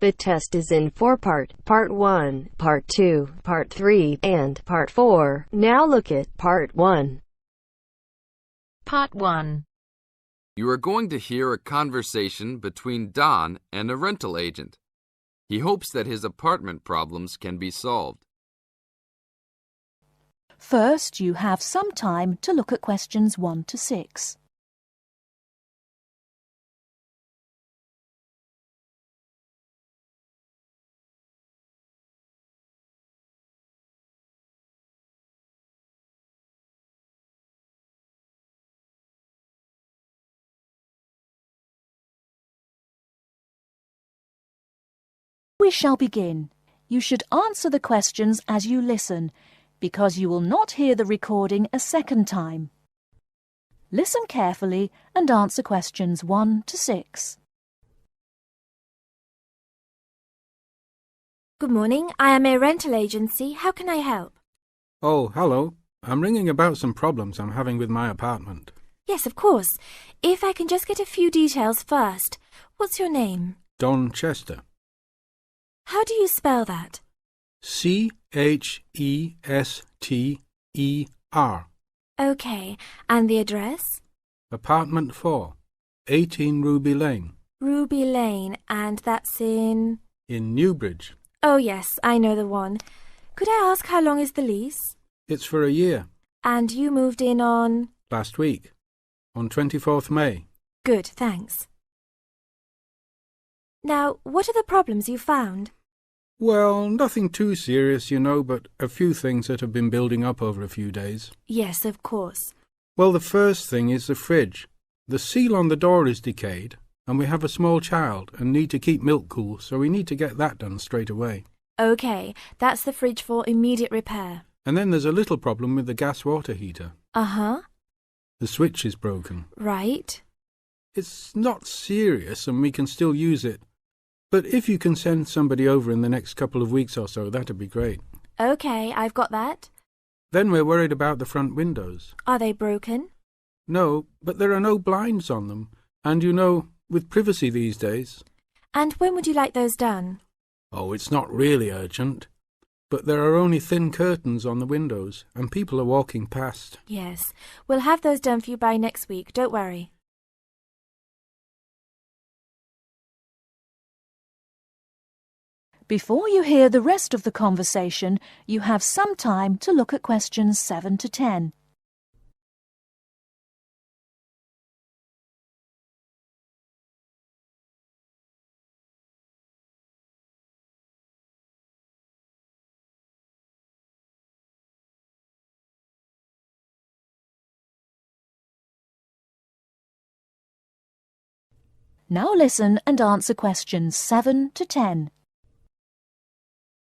spit test is in 4-part, Part 1, Part 2, Part 3, and Part 4. Now look at Part 1. Part 1. You are going to hear a conversation between Don and a rental agent. He hopes that his apartment problems can be solved. First, you have some time to look at questions 1 to 6. We shall begin. You should answer the questions as you listen, because you will not hear the recording a second time. Listen carefully and answer questions 1 to 6. Good morning. I am a rental agency. How can I help? Oh, hello. I'm ringing about some problems I'm having with my apartment. Yes, of course. If I can just get a few details first. What's your name? Don Chester. How do you spell that? Chester. Okay. And the address? Apartment 4, 18 Ruby Lane. Ruby Lane. And that's in Newbridge. Oh, yes. I know the one. Could I ask how long is the lease? It's for a year. And you moved in on? Last week, on 24th May. Good, thanks. Now, what are the problems you found? Well, nothing too serious, you know, but a few things that have been building up over a few days. Yes, of course. Well, the first thing is the fridge. The seal on the door is decayed, and we have a small child and need to keep milk cool, so we need to get that done straight away. Okay, that's the fridge for immediate repair. And then there's a little problem with the gas water heater. Uh-huh. The switch is broken. Right. It's not serious and we can still use it. But if you can send somebody over in the next couple of weeks or so, that'd be great. Okay, I've got that. Then we're worried about the front windows. Are they broken? No, but there are no blinds on them. And you know, with privacy these days. And when would you like those done? Oh, it's not really urgent. But there are only thin curtains on the windows, and people are walking past. Yes, we'll have those done for you by next week, don't worry. Before you hear the rest of the conversation, you have some time to look at questions 7 to 10. Now listen and answer questions 7 to 10.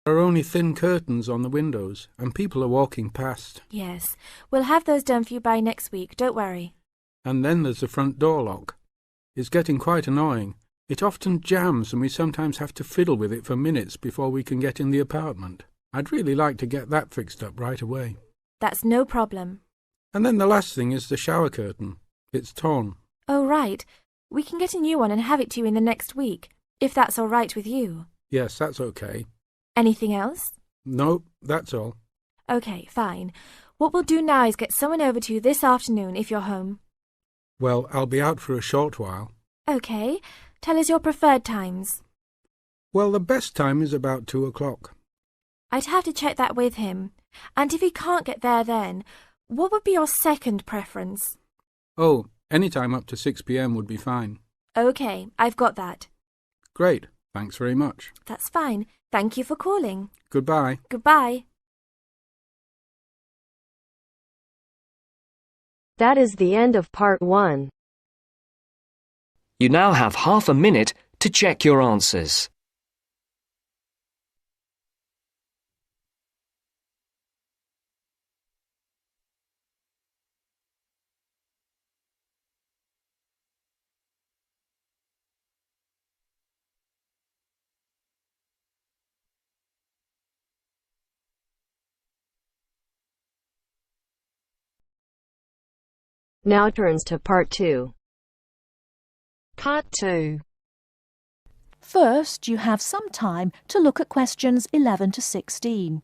There are only thin curtains on the windows, and people are walking past. Yes, we'll have those done for you by next week, don't worry. And then there's the front door lock. It's getting quite annoying. It often jams and we sometimes have to fiddle with it for minutes before we can get in the apartment. I'd really like to get that fixed up right away. That's no problem. And then the last thing is the shower curtain. It's torn. Oh, right. We can get a new one and have it to you in the next week, if that's all right with you. Yes, that's okay. Anything else? No, that's all. Okay, fine. What we'll do now is get someone over to you this afternoon if you're home. Well, I'll be out for a short while. Okay. Tell us your preferred times. Well, the best time is about 2 o'clock. I'd have to check that with him. And if he can't get there then, what would be your second preference? Oh, any time up to 6 p.m. would be fine. Okay, I've got that. Great. Thanks very much. That's fine. Thank you for calling. Goodbye. Goodbye. That is the end of Part 1. You now have half a minute to check your answers. Now turns to Part 2. Part 2. First, you have some time to look at questions 11 to 16.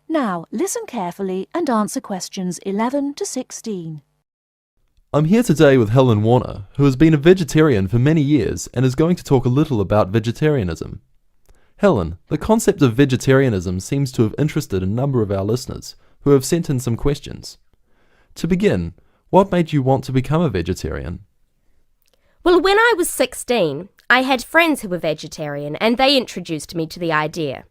Now, listen carefully and answer questions 11 to 16. I'm here today with Helen Warner, who has been a vegetarian for many years and is going to talk a little about vegetarianism. Helen, the concept of vegetarianism seems to have interested a number of our listeners, who have sent in some questions. To begin, what made you want to become a vegetarian? Well, when I was 16, I had friends who were vegetarian and they introduced me to the idea.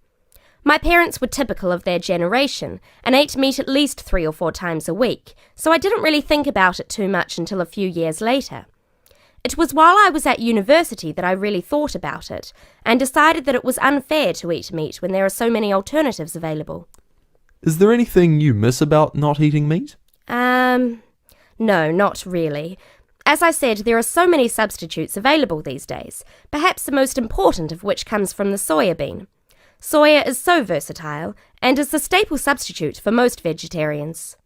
My parents were typical of their generation and ate meat at least 3 or 4 times a week, so I didn't really think about it too much until a few years later. It was while I was at university that I really thought about it and decided that it was unfair to eat meat when there are so many alternatives available. Is there anything you miss about not eating meat? No, not really. As I said, there are so many substitutes available these days, perhaps the most important of which comes from the soya bean. Soya is so versatile and is the staple substitute for most vegetarians.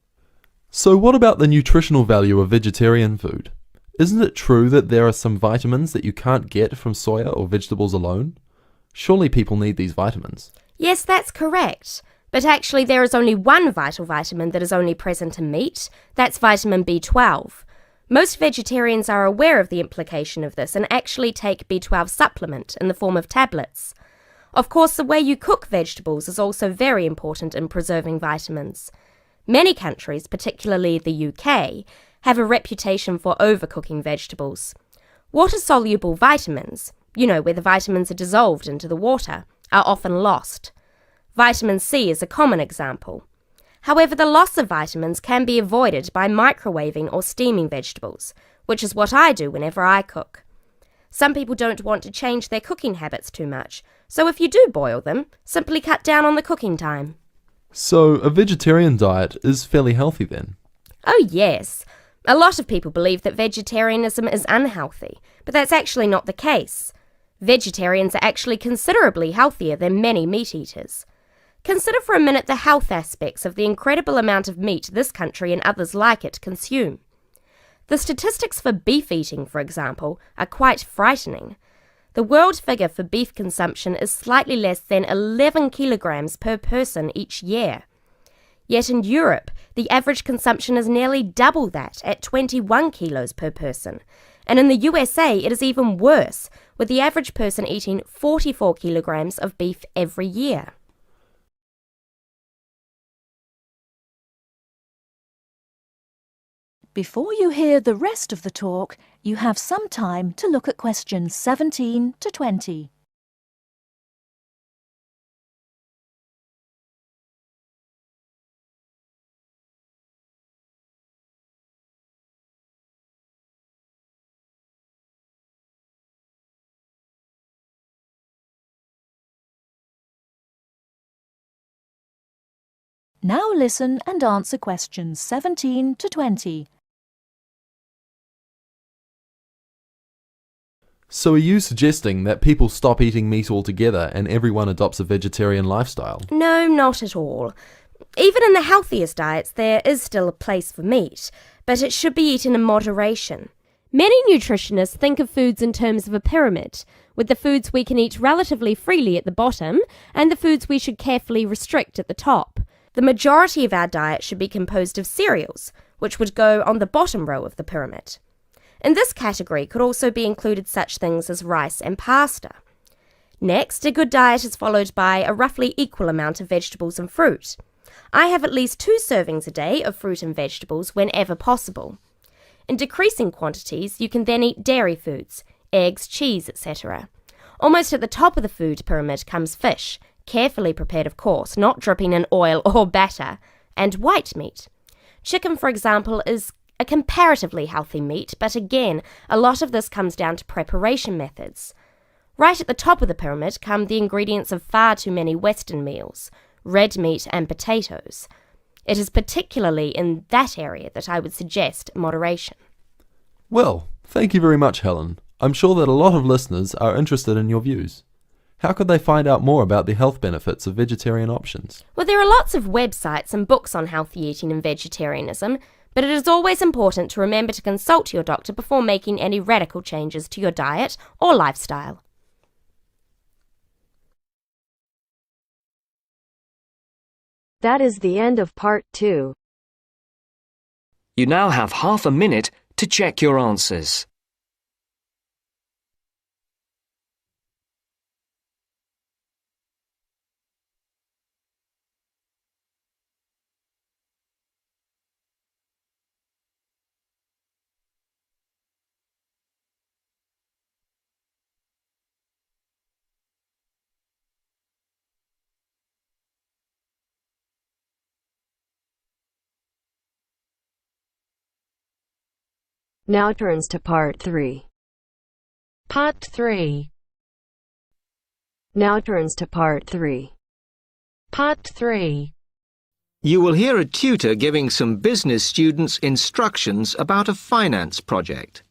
So what about the nutritional value of vegetarian food? Isn't it true that there are some vitamins that you can't get from soya or vegetables alone? Surely people need these vitamins. Yes, that's correct. But actually there is only one vital vitamin that is only present in meat. That's vitamin B12. Most vegetarians are aware of the implication of this and actually take B12 supplement in the form of tablets. Of course, the way you cook vegetables is also very important in preserving vitamins. Many countries, particularly the UK, have a reputation for overcooking vegetables. Water-soluble vitamins, where the vitamins are dissolved into the water, are often lost. Vitamin C is a common example. However, the loss of vitamins can be avoided by microwaving or steaming vegetables, which is what I do whenever I cook. Some people don't want to change their cooking habits too much, so if you do boil them, simply cut down on the cooking time. So a vegetarian diet is fairly healthy then? Oh yes. A lot of people believe that vegetarianism is unhealthy, but that's actually not the case. Vegetarians are actually considerably healthier than many meat eaters. Consider for a minute the health aspects of the incredible amount of meat this country and others like it consume. The statistics for beef eating, for example, are quite frightening. The world figure for beef consumption is slightly less than 11 kilograms per person each year. Yet in Europe, the average consumption is nearly double that at 21 kilos per person. And in the USA, it is even worse, with the average person eating 44 kilograms of beef every year. Before you hear the rest of the talk, you have some time to look at questions 17 to 20. Now listen and answer questions 17 to 20. So are you suggesting that people stop eating meat altogether and everyone adopts a vegetarian lifestyle? No, not at all. Even in the healthiest diets, there is still a place for meat, but it should be eaten in moderation. Many nutritionists think of foods in terms of a pyramid, with the foods we can eat relatively freely at the bottom and the foods we should carefully restrict at the top. The majority of our diet should be composed of cereals, which would go on the bottom row of the pyramid. In this category could also be included such things as rice and pasta. Next, a good diet is followed by a roughly equal amount of vegetables and fruit. I have at least 2 servings a day of fruit and vegetables whenever possible. In decreasing quantities, you can then eat dairy foods, eggs, cheese, etc. Almost at the top of the food pyramid comes fish, carefully prepared of course, not dripping in oil or batter, and white meat. Chicken, for example, is a comparatively healthy meat, but again, a lot of this comes down to preparation methods. Right at the top of the pyramid come the ingredients of far too many Western meals, red meat and potatoes. It is particularly in that area that I would suggest moderation. Well, thank you very much, Helen. I'm sure that a lot of listeners are interested in your views. How could they find out more about the health benefits of vegetarian options? Well, there are lots of websites and books on healthy eating and vegetarianism, but it is always important to remember to consult your doctor before making any radical changes to your diet or lifestyle. That is the end of part 2. You now have half a minute to check your answers. Now turns to part 3. Part 3. Now turns to part 3. Part 3. You will hear a tutor giving some business students instructions about a finance project.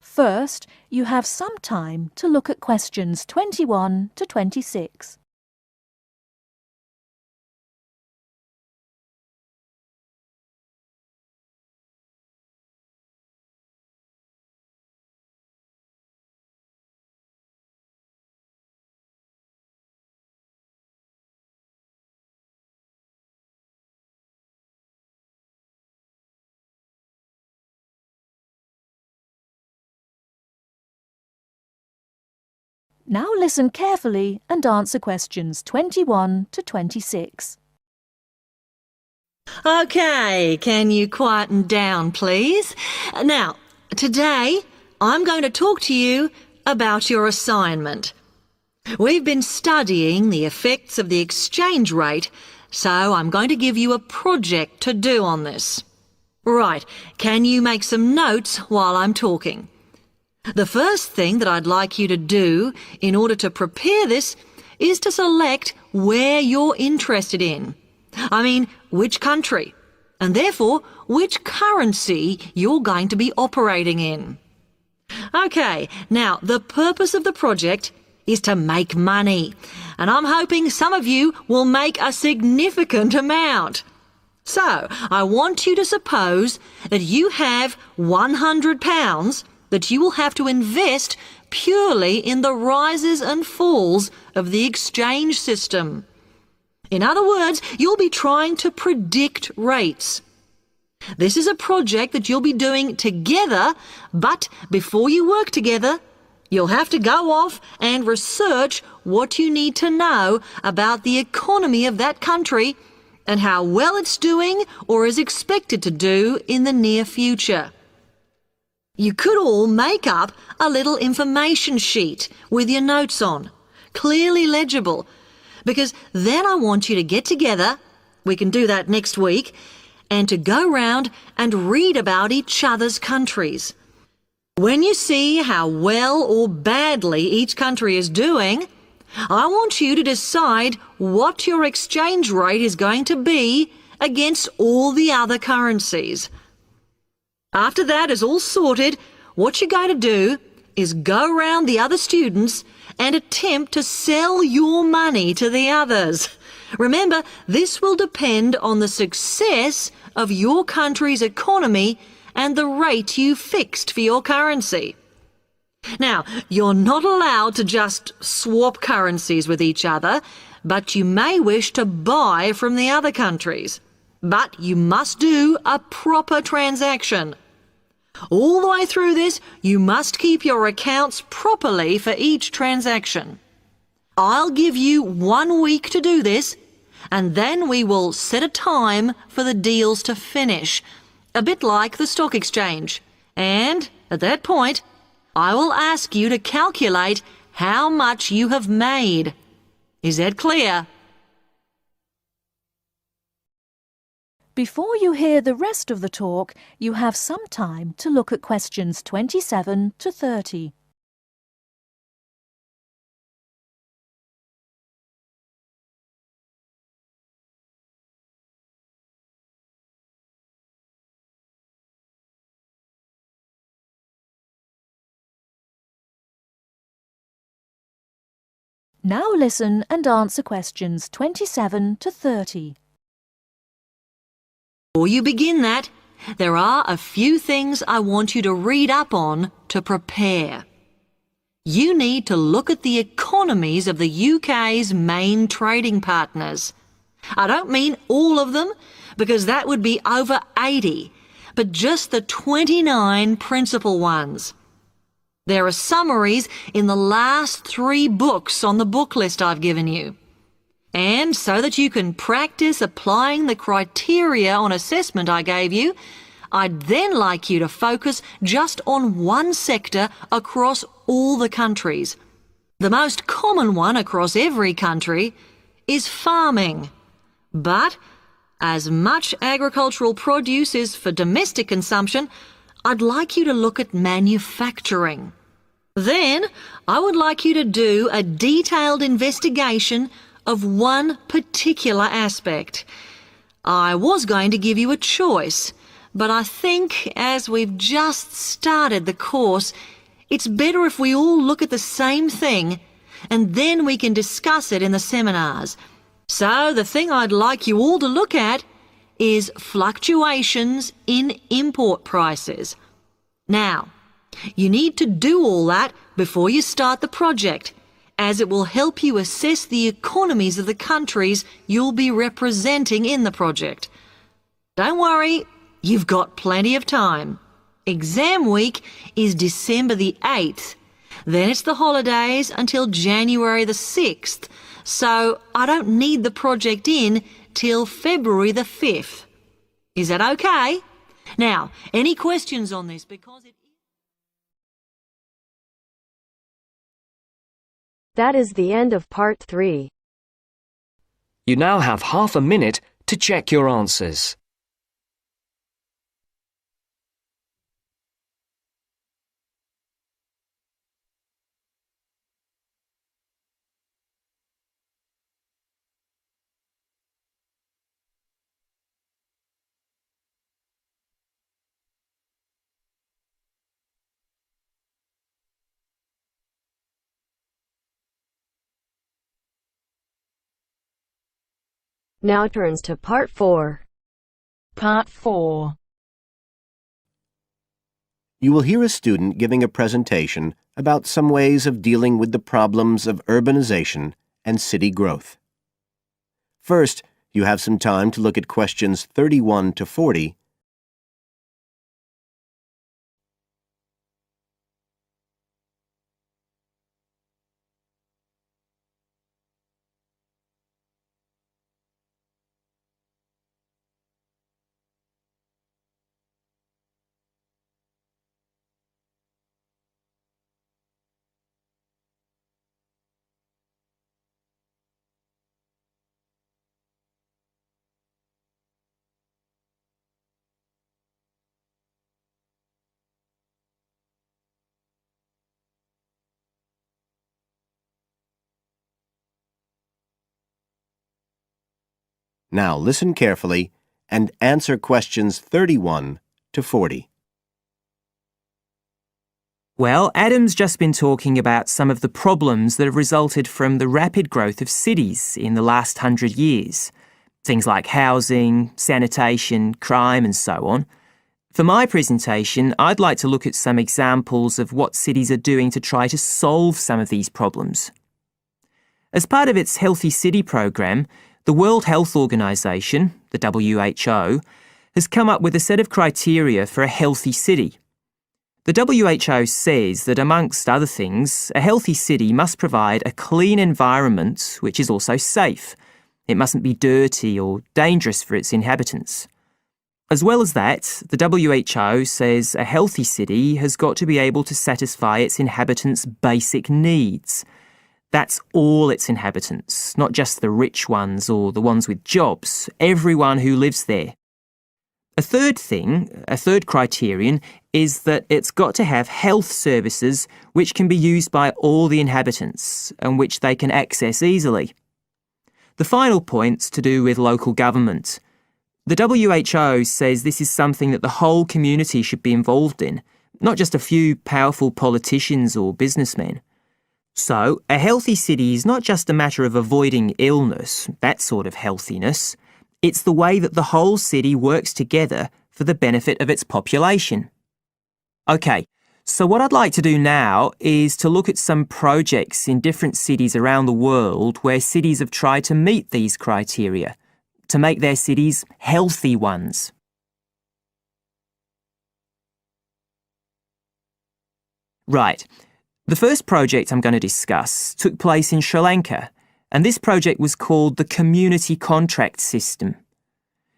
First, you have some time to look at questions 21 to 26. Now listen carefully and answer questions 21 to 26. OK, can you quieten down, please? Now, today I'm going to talk to you about your assignment. We've been studying the effects of the exchange rate, so I'm going to give you a project to do on this. Right, can you make some notes while I'm talking? The first thing that I'd like you to do in order to prepare this is to select where you're interested in. I mean, which country, and therefore which currency you're going to be operating in. OK, now the purpose of the project is to make money, and I'm hoping some of you will make a significant amount. So, I want you to suppose that you have £100 that you will have to invest purely in the rises and falls of the exchange system. In other words, you'll be trying to predict rates. This is a project that you'll be doing together, but before you work together, you'll have to go off and research what you need to know about the economy of that country and how well it's doing or is expected to do in the near future. You could all make up a little information sheet with your notes on, clearly legible, because then I want you to get together, we can do that next week, and to go round and read about each other's countries. When you see how well or badly each country is doing, I want you to decide what your exchange rate is going to be against all the other currencies. After that is all sorted, what you're going to do is go round the other students and attempt to sell your money to the others. Remember, this will depend on the success of your country's economy and the rate you fixed for your currency. Now, you're not allowed to just swap currencies with each other, but you may wish to buy from the other countries. But you must do a proper transaction. All the way through this, you must keep your accounts properly for each transaction. I'll give you 1 week to do this, and then we will set a time for the deals to finish, a bit like the stock exchange. And at that point, I will ask you to calculate how much you have made. Is that clear? Before you hear the rest of the talk, you have some time to look at questions 27 to 30. Now listen and answer questions 27 to 30. Before you begin that, there are a few things I want you to read up on to prepare. You need to look at the economies of the UK's main trading partners. I don't mean all of them, because that would be over 80, but just the 29 principal ones. There are summaries in the last 3 books on the book list I've given you. And so that you can practice applying the criteria on assessment I gave you, I'd then like you to focus just on one sector across all the countries. The most common one across every country is farming. But as much agricultural produce is for domestic consumption, I'd like you to look at manufacturing. Then I would like you to do a detailed investigation of one particular aspect. I was going to give you a choice, but I think as we've just started the course, it's better if we all look at the same thing and then we can discuss it in the seminars. So the thing I'd like you all to look at is fluctuations in import prices. Now, you need to do all that before you start the project, as it will help you assess the economies of the countries you'll be representing in the project. Don't worry, you've got plenty of time. Exam week is December the 8th. Then it's the holidays until January the 6th, so I don't need the project in till February the 5th. Is that okay? Now, any questions on this? Because it That is the end of part 3. You now have half a minute to check your answers. Now turns to part 4. Part 4. You will hear a student giving a presentation about some ways of dealing with the problems of urbanization and city growth. First, you have some time to look at questions 31 to 40. Now listen carefully and answer questions 31 to 40. Well, Adam's just been talking about some of the problems that have resulted from the rapid growth of cities in the last 100 years. Things like housing, sanitation, crime and so on. For my presentation, I'd like to look at some examples of what cities are doing to try to solve some of these problems. As part of its Healthy City program, the World Health Organization, the WHO, has come up with a set of criteria for a healthy city. The WHO says that, amongst other things, a healthy city must provide a clean environment which is also safe. It mustn't be dirty or dangerous for its inhabitants. As well as that, the WHO says a healthy city has got to be able to satisfy its inhabitants' basic needs. That's all its inhabitants, not just the rich ones or the ones with jobs, everyone who lives there. A third criterion, is that it's got to have health services which can be used by all the inhabitants and which they can access easily. The final point's to do with local government. The WHO says this is something that the whole community should be involved in, not just a few powerful politicians or businessmen. So, a healthy city is not just a matter of avoiding illness, that sort of healthiness. It's the way that the whole city works together for the benefit of its population. OK, so what I'd like to do now is to look at some projects in different cities around the world where cities have tried to meet these criteria, to make their cities healthy ones. Right. The first project I'm going to discuss took place in Sri Lanka, and this project was called the Community Contract System.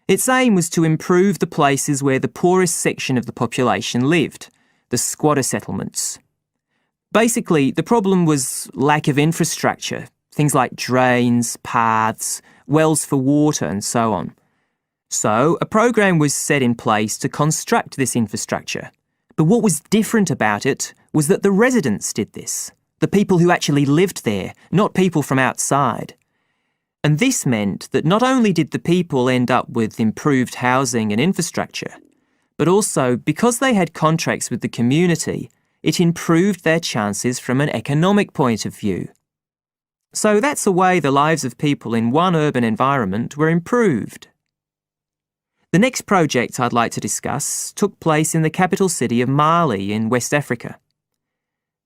Its aim was to improve the places where the poorest section of the population lived, the squatter settlements. Basically, the problem was lack of infrastructure, things like drains, paths, wells for water and so on. So, a program was set in place to construct this infrastructure. But what was different about it was that the residents did this, the people who actually lived there, not people from outside. And this meant that not only did the people end up with improved housing and infrastructure, but also, because they had contracts with the community, it improved their chances from an economic point of view. So that's the way the lives of people in one urban environment were improved. The next project I'd like to discuss took place in the capital city of Mali in West Africa.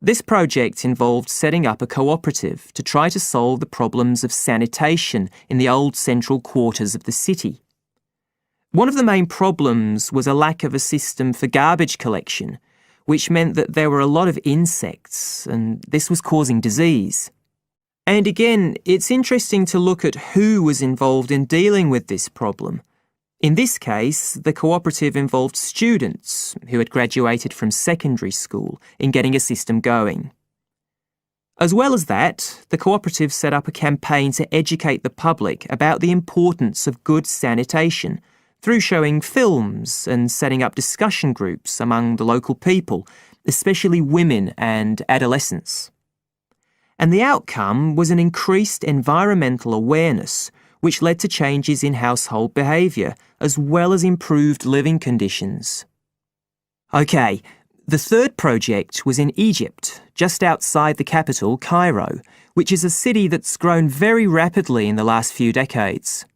This project involved setting up a cooperative to try to solve the problems of sanitation in the old central quarters of the city. One of the main problems was a lack of a system for garbage collection, which meant that there were a lot of insects, and this was causing disease. And again, it's interesting to look at who was involved in dealing with this problem. In this case, the cooperative involved students who had graduated from secondary school in getting a system going. As well as that, the cooperative set up a campaign to educate the public about the importance of good sanitation through showing films and setting up discussion groups among the local people, especially women and adolescents. And the outcome was an increased environmental awareness, which led to changes in household behaviour, as well as improved living conditions. OK, the third project was in Egypt, just outside the capital, Cairo, which is a city that's grown very rapidly in the last few decades.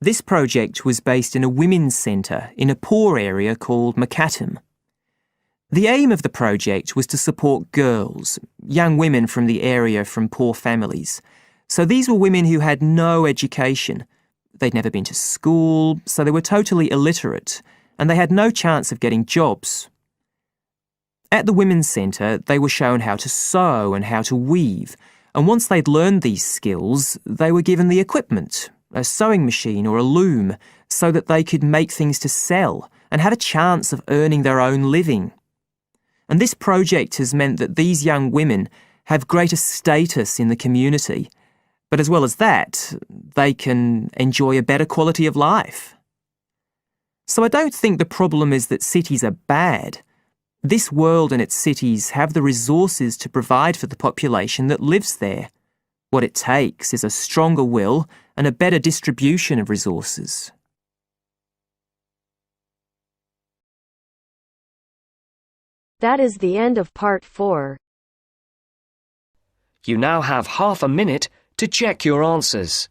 This project was based in a women's centre in a poor area called Makatam. The aim of the project was to support girls, young women from the area from poor families. So these were women who had no education. They'd never been to school, so they were totally illiterate, and they had no chance of getting jobs. At the women's centre, they were shown how to sew and how to weave, and once they'd learned these skills, they were given the equipment, a sewing machine or a loom, so that they could make things to sell and have a chance of earning their own living. And this project has meant that these young women have greater status in the community, but as well as that, they can enjoy a better quality of life. So I don't think the problem is that cities are bad. This world and its cities have the resources to provide for the population that lives there. What it takes is a stronger will and a better distribution of resources. That is the end of part 4. You now have half a minute to check your answers.